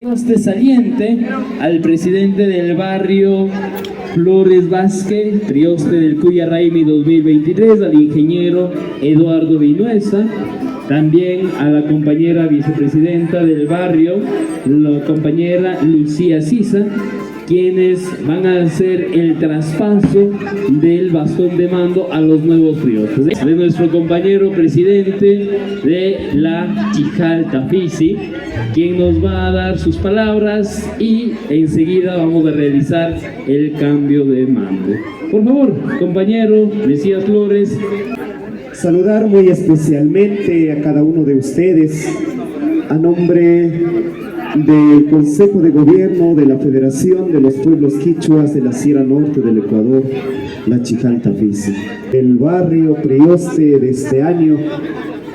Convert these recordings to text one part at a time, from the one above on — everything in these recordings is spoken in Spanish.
Este saliente al presidente del barrio Flores Vázquez, Trioste del Cuyarraimi 2023, al ingeniero Eduardo Vinuesa, también a la compañera vicepresidenta del barrio, la compañera Lucía Sisa, quienes van a hacer el traspaso del bastón de mando a los nuevos priostes. De nuestro compañero presidente de la Chijaltafisi, quien nos va a dar sus palabras y enseguida vamos a realizar el cambio de mando. Por favor, compañero Mesías Flores. Saludar muy especialmente a cada uno de ustedes a nombre del Consejo de Gobierno de la Federación de los Pueblos Quichuas de la Sierra Norte del Ecuador, la Chijaltafisi. El barrio Prioste de este año,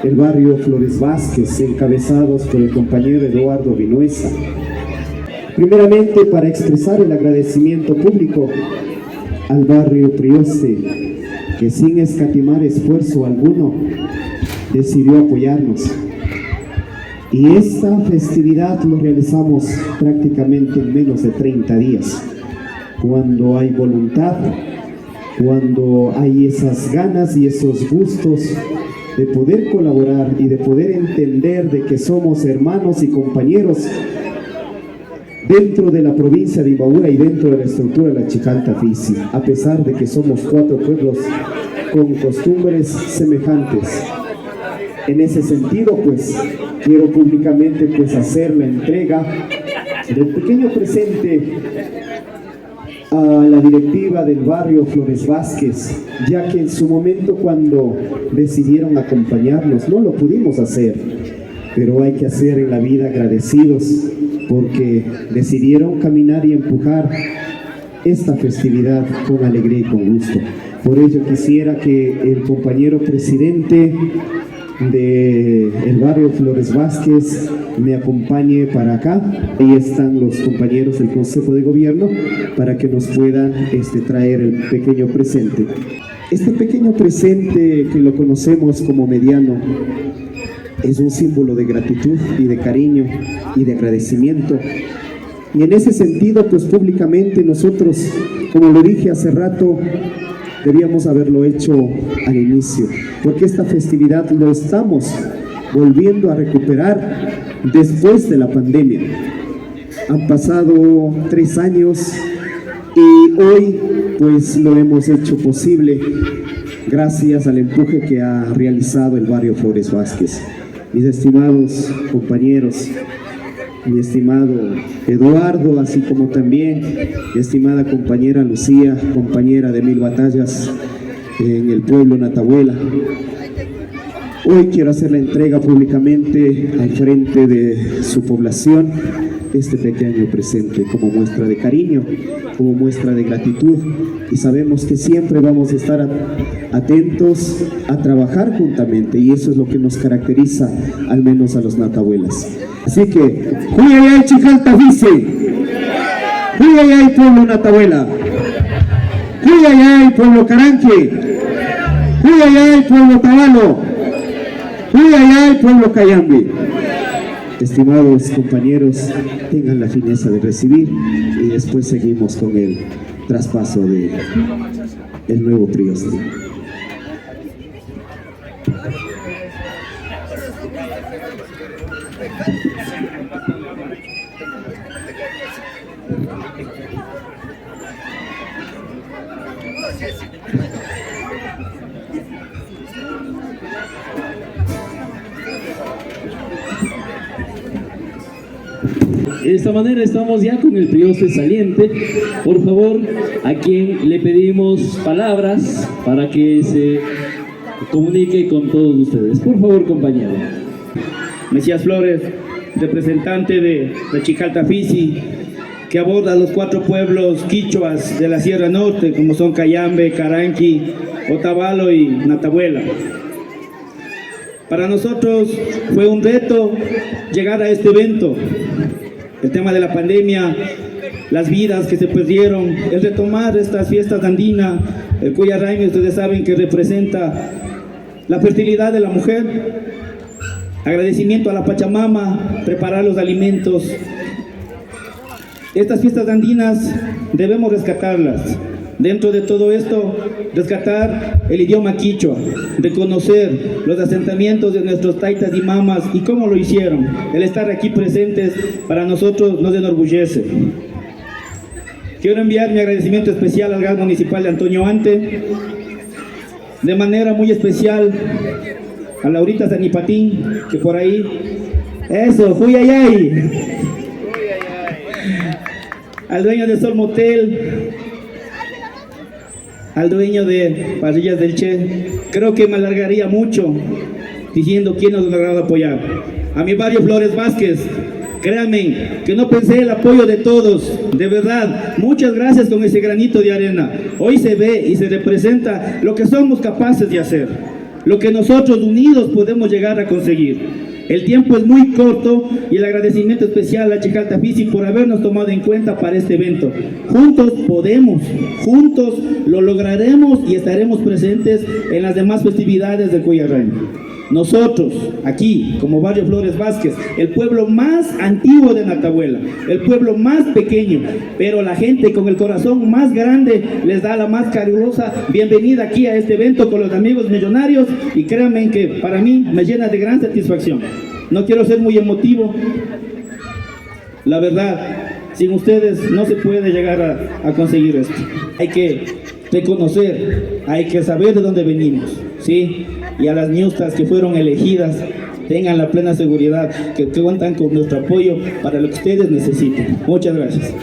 el barrio Flores Vázquez, encabezados por el compañero Eduardo Vinuesa. Primeramente, para expresar el agradecimiento público al barrio Prioste, que sin escatimar esfuerzo alguno decidió apoyarnos. Y esta festividad lo realizamos prácticamente en menos de 30 días. Cuando hay voluntad, cuando hay esas ganas y esos gustos de poder colaborar y de poder entender de que somos hermanos y compañeros dentro de la provincia de Imbabura y dentro de la estructura de la Chijaltafisi, a pesar de que somos 4 pueblos con costumbres semejantes. En ese sentido, pues, quiero públicamente hacer la entrega del pequeño presente a la directiva del barrio Flores Vázquez, ya que en su momento cuando decidieron acompañarnos no lo pudimos hacer, pero hay que hacer en la vida agradecidos porque decidieron caminar y empujar esta festividad con alegría y con gusto. Por ello quisiera que el compañero presidente del barrio Flores Vázquez me acompañe para acá. Ahí están los compañeros del Consejo de Gobierno para que nos puedan traer el pequeño presente. Este pequeño presente, que lo conocemos como mediano, es un símbolo de gratitud y de cariño y de agradecimiento. Y en ese sentido, pues públicamente nosotros, como lo dije hace rato, debíamos haberlo hecho al inicio, porque esta festividad lo estamos volviendo a recuperar después de la pandemia. Han pasado 3 años y hoy pues lo hemos hecho posible gracias al empuje que ha realizado el barrio Flores Vázquez. Mis estimados compañeros, mi estimado Eduardo, así como también mi estimada compañera Lucía, compañera de 1000 batallas en el pueblo Natahuela. Hoy quiero hacer la entrega públicamente al frente de su población este pequeño presente como muestra de cariño, como muestra de gratitud, y sabemos que siempre vamos a estar atentos a trabajar juntamente, y eso es lo que nos caracteriza al menos a los natahuelas. Así que, ¡Huyayay Chijaltafisi! ¡Huyayay pueblo Natahuela! ¡Huyayay pueblo Caranque! ¡Huyayay pueblo Tabalo! ¡Huyayay pueblo Cayambe! Estimados compañeros, tengan la fineza de recibir y después seguimos con el traspaso de el nuevo Prioste. De esta manera estamos ya con el prioste saliente. Por favor, a quien le pedimos palabras para que se comunique con todos ustedes. Por favor, compañero. Mesías Flores, representante de la Chijaltafisi, que aborda los 4 pueblos quichuas de la Sierra Norte, como son Cayambe, Caranqui, Otavalo y Natahuela. Para nosotros fue un reto llegar a este evento. El tema de la pandemia, las vidas que se perdieron, el retomar estas fiestas andinas, el Cuyarraimi, ustedes saben que representa la fertilidad de la mujer, agradecimiento a la Pachamama, preparar los alimentos Estas fiestas andinas debemos rescatarlas. Dentro de todo esto, rescatar el idioma quichua, reconocer los asentamientos de nuestros taitas y mamas y cómo lo hicieron. El estar aquí presentes para nosotros nos enorgullece. Quiero enviar mi agradecimiento especial al gas municipal de Antonio Ante, de manera muy especial a Laurita Sanipatín, que por ahí, eso, Fuyayay, al dueño de Sol Motel, al dueño de Parrillas del Che. Creo que me alargaría mucho diciendo quién nos logrado apoyar. A mi barrio Flores Vázquez, créanme que no pensé el apoyo de todos, de verdad, muchas gracias con ese granito de arena. Hoy se ve y se representa lo que somos capaces de hacer, lo que nosotros unidos podemos llegar a conseguir. El tiempo es muy corto y el agradecimiento especial a Chijalta Fisi por habernos tomado en cuenta para este evento. Juntos podemos, juntos lo lograremos y estaremos presentes en las demás festividades del Cuya Raimi. Nosotros, aquí, como Barrio Flores Vázquez, el pueblo más antiguo de Natahuela, el pueblo más pequeño, pero la gente con el corazón más grande les da la más calurosa bienvenida aquí a este evento con los amigos millonarios, y créanme que para mí me llena de gran satisfacción. No quiero ser muy emotivo, la verdad, sin ustedes no se puede llegar a conseguir esto. Hay que reconocer, hay que saber de dónde venimos, ¿sí? Y a las ñustas que fueron elegidas, tengan la plena seguridad que cuentan con nuestro apoyo para lo que ustedes necesiten. Muchas gracias.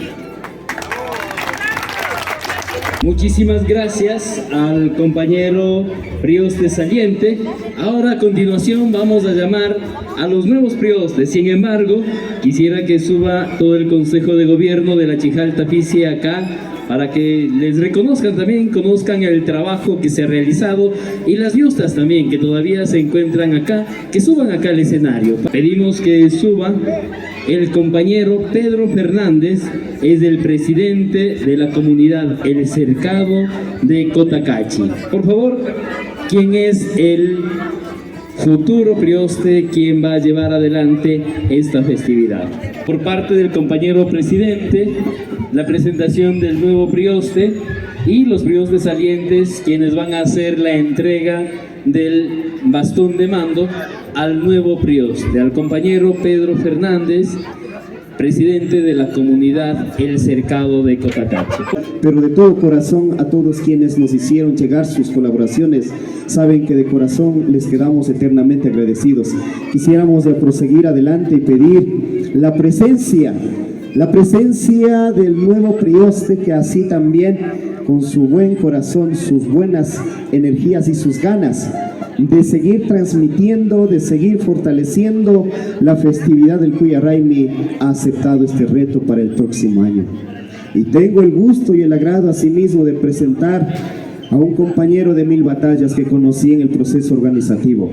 Muchísimas gracias al compañero Prioste saliente. Ahora a continuación vamos a llamar a los nuevos priostes. Sin embargo, quisiera que suba todo el Consejo de Gobierno de la Chijalta Fisi acá, para que les reconozcan también, conozcan el trabajo que se ha realizado, y las ñustas también que todavía se encuentran acá, que suban acá al escenario. Pedimos que suba el compañero Pedro Fernández, es el presidente de la comunidad El Cercado de Cotacachi. Por favor, ¿quién es el futuro prioste, quien va a llevar adelante esta festividad? Por parte del compañero presidente, la presentación del nuevo prioste y los priostes salientes, quienes van a hacer la entrega del bastón de mando al nuevo prioste, al compañero Pedro Fernández, presidente de la comunidad El Cercado de Cotacachi. Pero de todo corazón a todos quienes nos hicieron llegar sus colaboraciones, saben que de corazón les quedamos eternamente agradecidos. Quisiéramos de proseguir adelante y pedir la presencia del nuevo prioste, que así también con su buen corazón, sus buenas energías y sus ganas de seguir transmitiendo, de seguir fortaleciendo la festividad del Cuya Raimi, ha aceptado este reto para el próximo año. Y tengo el gusto y el agrado asimismo de presentar a un compañero de 1000 batallas que conocí en el proceso organizativo,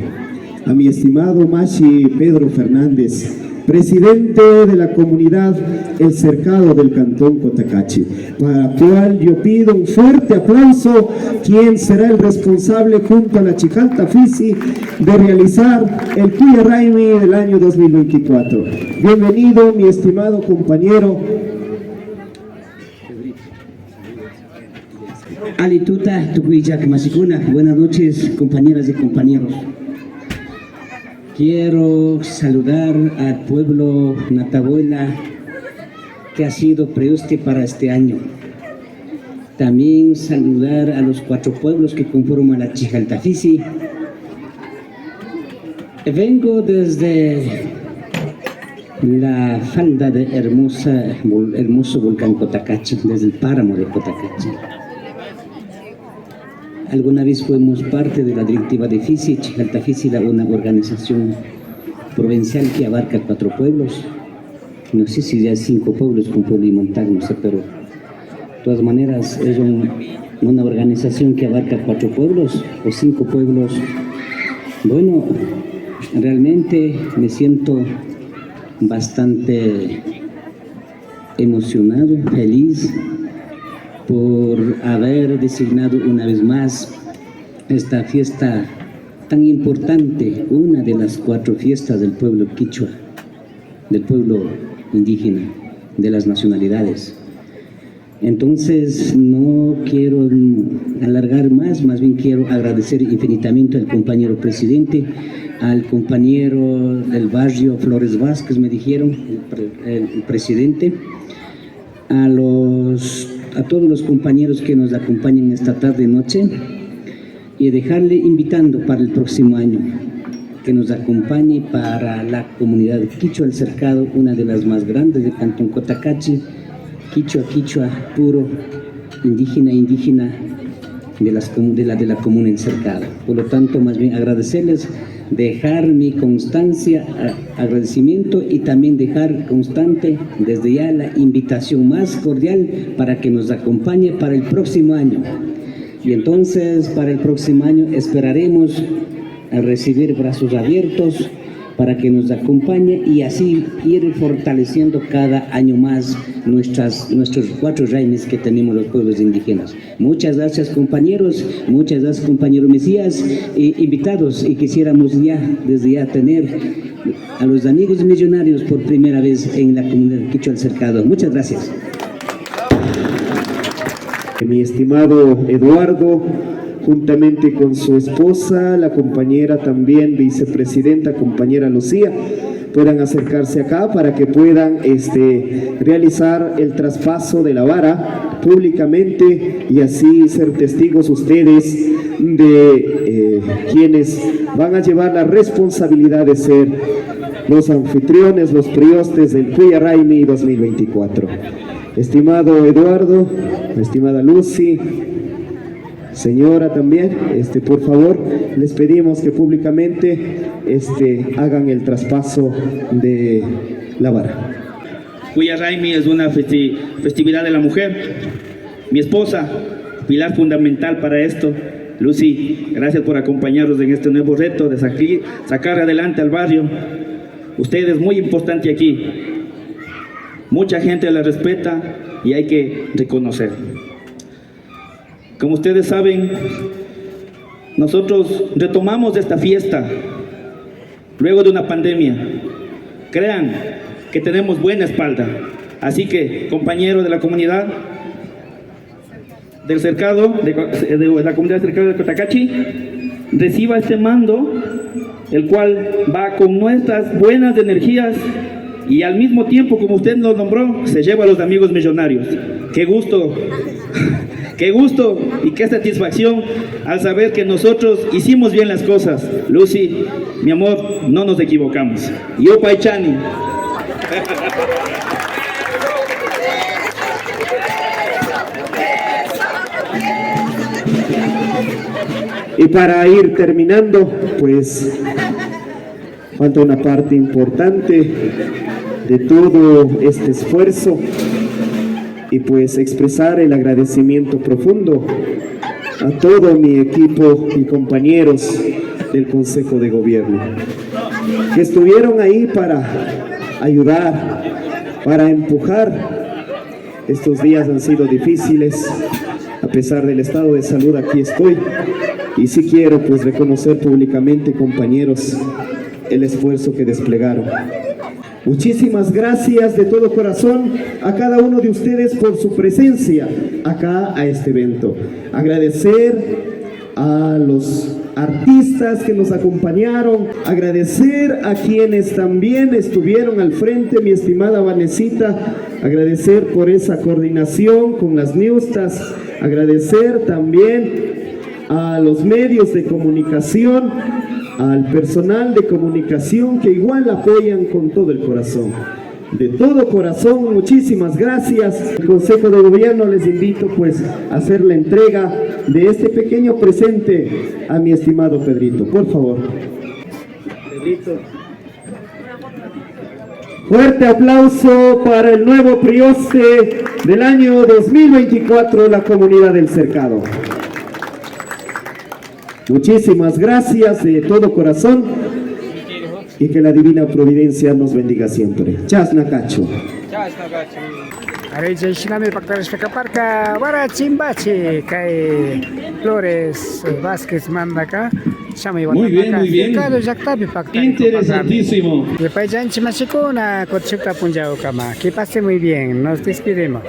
a mi estimado Machi Pedro Fernández, presidente de la comunidad El Cercado del Cantón Cotacachi, para el cual yo pido un fuerte aplauso, quien será el responsable junto a la Chijalta Fisi de realizar el Cuya Raimi del año 2024. Bienvenido, mi estimado compañero. Alituta, Tucuillac, Masicuna. Buenas noches, compañeras y compañeros. Quiero saludar al pueblo Natahuela, que ha sido prioste para este año. También saludar a los 4 pueblos que conforman la Chijalta Fisi. Vengo desde la falda de hermoso volcán Cotacachi, desde el páramo de Cotacachi. Alguna vez fuimos parte de la directiva de Fisi. Chijalta Fisi era una organización provincial que abarca 4 pueblos. No sé si ya 5 pueblos con pueblo y montaña, no sé, pero de todas maneras es una organización que abarca 4 pueblos o 5 pueblos. Bueno, realmente me siento bastante emocionado, feliz por haber designado una vez más esta fiesta tan importante, una de las 4 fiestas del pueblo quichua, del pueblo indígena. de las nacionalidades. Entonces no quiero alargar más bien quiero agradecer infinitamente al compañero presidente, al compañero del barrio Flores Vázquez, me dijeron, el presidente, a todos los compañeros que nos acompañan esta tarde-noche, y dejarle invitando para el próximo año que nos acompañe para la comunidad Quichua del Cercado, una de las más grandes del Cantón Cotacachi, Quichua puro, indígena de la comuna del Cercado. Por lo tanto, más bien agradecerles, dejar mi constancia, agradecimiento, y también dejar constante desde ya la invitación más cordial para que nos acompañe para el próximo año. Y entonces para el próximo año esperaremos a recibir brazos abiertos para que nos acompañe y así ir fortaleciendo cada año más nuestros 4 reinos que tenemos los pueblos indígenas. Muchas gracias, compañeros, muchas gracias, compañero Mesías, invitados, y quisiéramos desde ya tener a los amigos millonarios por primera vez en la comunidad Quichua del Cercado. Muchas gracias. Mi estimado Eduardo, juntamente con su esposa, la compañera también vicepresidenta, compañera Lucía, puedan acercarse acá para que puedan realizar el traspaso de la vara públicamente y así ser testigos ustedes de quienes van a llevar la responsabilidad de ser los anfitriones, los priostes del Cuya Raimi 2024. Estimado Eduardo, estimada Lucy, señora también, por favor, les pedimos que públicamente hagan el traspaso de la vara. Cuya Raimi es una festividad de la mujer. Mi esposa, pilar fundamental para esto. Lucy, gracias por acompañarnos en este nuevo reto de sacar adelante al barrio. Usted es muy importante aquí. Mucha gente la respeta y hay que reconocer. Como ustedes saben, nosotros retomamos esta fiesta luego de una pandemia. Crean que tenemos buena espalda. Así que, compañeros de la comunidad del cercado, de la comunidad del cercado de Cotacachi, reciba este mando, el cual va con nuestras buenas energías y al mismo tiempo, como usted nos nombró, se lleva a los amigos millonarios. ¡Qué gusto! ¡Qué gusto y qué satisfacción al saber que nosotros hicimos bien las cosas! Lucy, mi amor, no nos equivocamos. Yo Paichani. Y para ir terminando, pues falta una parte importante de todo este esfuerzo, y pues expresar el agradecimiento profundo a todo mi equipo y compañeros del Consejo de Gobierno que estuvieron ahí para ayudar, para empujar. Estos días han sido difíciles, a pesar del estado de salud aquí estoy, y sí quiero pues reconocer públicamente, compañeros, el esfuerzo que desplegaron. Muchísimas gracias de todo corazón a cada uno de ustedes por su presencia acá a este evento. Agradecer a los artistas que nos acompañaron, agradecer a quienes también estuvieron al frente, mi estimada Vanesita, agradecer por esa coordinación con las Niustas, agradecer también a los medios de comunicación, al personal de comunicación que igual apoyan con todo el corazón. De todo corazón, muchísimas gracias. El Consejo de Gobierno les invito pues a hacer la entrega de este pequeño presente a mi estimado Pedrito. Por favor. Pedrito. Fuerte aplauso para el nuevo prioste del año 2024, la comunidad del Cercado. Muchísimas gracias de todo corazón y que la divina providencia nos bendiga siempre. Chas Nakacho. Areja Shinami Pactares Pecaparca, Vara Chimbachi, Kai Flores Vázquez Mandaca, Muy bien, muy bien. Interesantísimo. Que pase muy bien, nos despedimos.